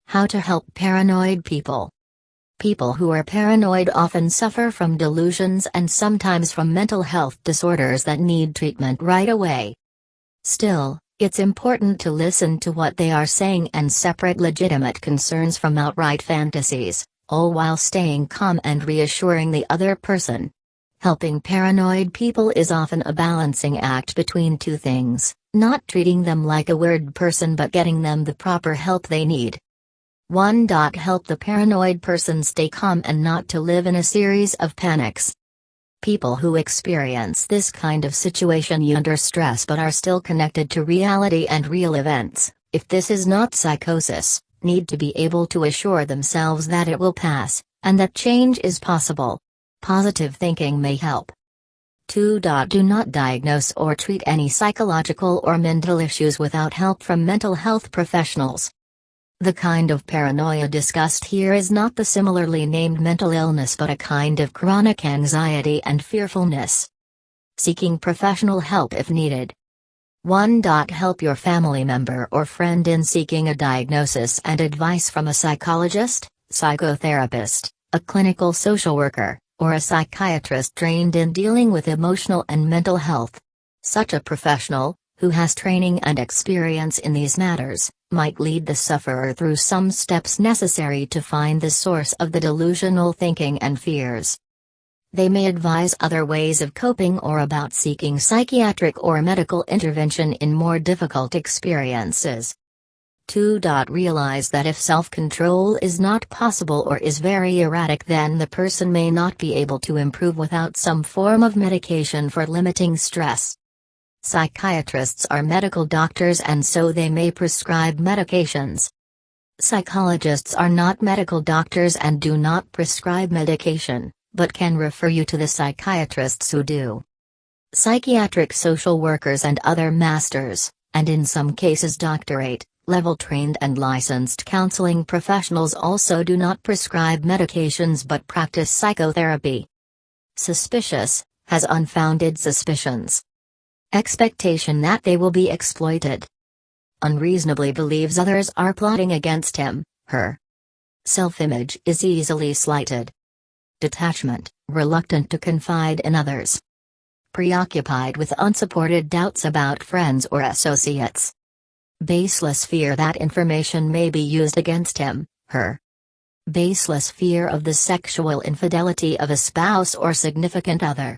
How to help paranoid people. People who are paranoid often suffer from delusions and sometimes from mental health disorders that need treatment right away. Still, it's important to listen to what they are saying and separate legitimate concerns from outright fantasies, all while staying calm and reassuring the other person. Helping paranoid people is often a balancing act between two things, not treating them like a weird person but getting them the proper help they need. 1. Help the paranoid person stay calm and not to live in a series of panics. People who experience this kind of situation under stress but are still connected to reality and real events, if this is not psychosis, need to be able to assure themselves that it will pass, and that change is possible. Positive thinking may help. 2. Do not diagnose or treat any psychological or mental issues without help from mental health professionals. The kind of paranoia discussed here is not the similarly named mental illness but a kind of chronic anxiety and fearfulness. Seeking professional help if needed. 1. Help your family member or friend in seeking a diagnosis and advice from a psychologist, psychotherapist, a clinical social worker, or a psychiatrist trained in dealing with emotional and mental health. Such a professional, who has training and experience in these matters, might lead the sufferer through some steps necessary to find the source of the delusional thinking and fears. They may advise other ways of coping or about seeking psychiatric or medical intervention in more difficult experiences. 2. Realize that if self-control is not possible or is very erratic, then the person may not be able to improve without some form of medication for limiting stress. Psychiatrists are medical doctors and so they may prescribe medications. Psychologists are not medical doctors and do not prescribe medication, but can refer you to the psychiatrists who do. Psychiatric social workers and other masters, and in some cases doctorate, level trained and licensed counseling professionals also do not prescribe medications but practice psychotherapy. Suspicious, has unfounded suspicions. Expectation that they will be exploited. Unreasonably believes others are plotting against him, her. Self-image is easily slighted. Detachment, reluctant to confide in others. Preoccupied with unsupported doubts about friends or associates. Baseless fear that information may be used against him, her. Baseless fear of the sexual infidelity of a spouse or significant other.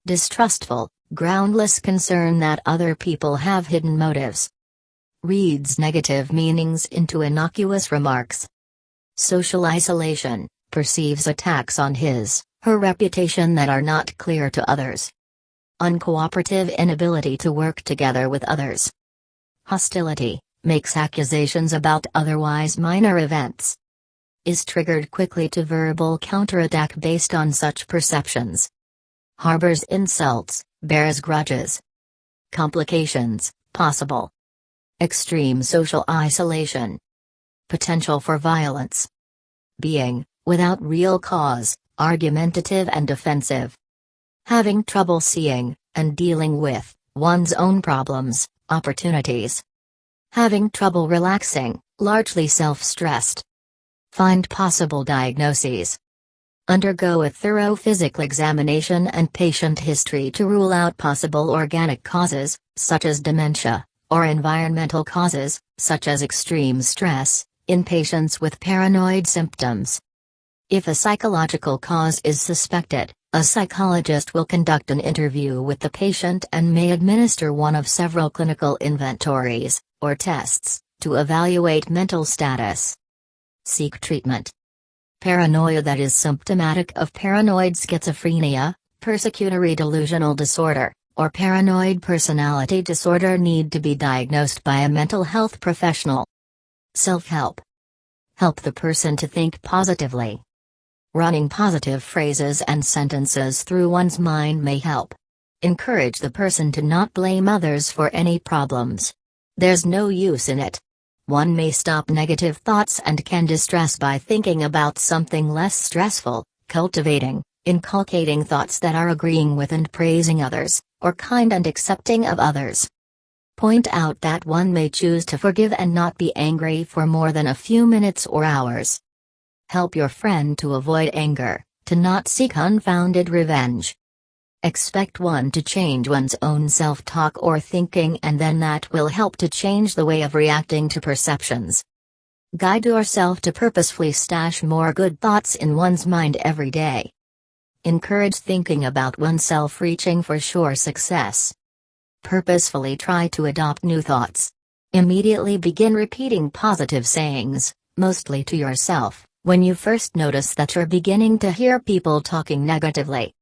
Distrustful, groundless concern that other people have hidden motives. Reads negative meanings into innocuous remarks. Social isolation, perceives attacks on his, her reputation that are not clear to others. Uncooperative inability to work together with others. Hostility, makes accusations about otherwise minor events. Is triggered quickly to verbal counterattack based on such perceptions. Harbors insults, bears grudges. Complications, possible. Extreme social isolation. Potential for violence. Being, without real cause, argumentative and defensive. Having trouble seeing, and dealing with, one's own problems, opportunities. Having trouble relaxing, largely self-stressed. Find possible diagnoses. Undergo a thorough physical examination and patient history to rule out possible organic causes, such as dementia, or environmental causes, such as extreme stress, in patients with paranoid symptoms. If a psychological cause is suspected, a psychologist will conduct an interview with the patient and may administer one of several clinical inventories, or tests, to evaluate mental status. Seek treatment. Paranoia that is symptomatic of paranoid schizophrenia, persecutory delusional disorder, or paranoid personality disorder need to be diagnosed by a mental health professional. Self-help. Help the person to think positively. Running positive phrases and sentences through one's mind may help. Encourage the person to not blame others for any problems. There's no use in it. One may stop negative thoughts and can distress by thinking about something less stressful, cultivating, inculcating thoughts that are agreeing with and praising others, or kind and accepting of others. Point out that one may choose to forgive and not be angry for more than a few minutes or hours. Help your friend to avoid anger, to not seek unfounded revenge. Expect one to change one's own self-talk or thinking, and then that will help to change the way of reacting to perceptions. Guide yourself to purposefully stash more good thoughts in one's mind every day. Encourage thinking about oneself, reaching for sure success. Purposefully try to adopt new thoughts. Immediately begin repeating positive sayings, mostly to yourself, when you first notice that you're beginning to hear people talking negatively.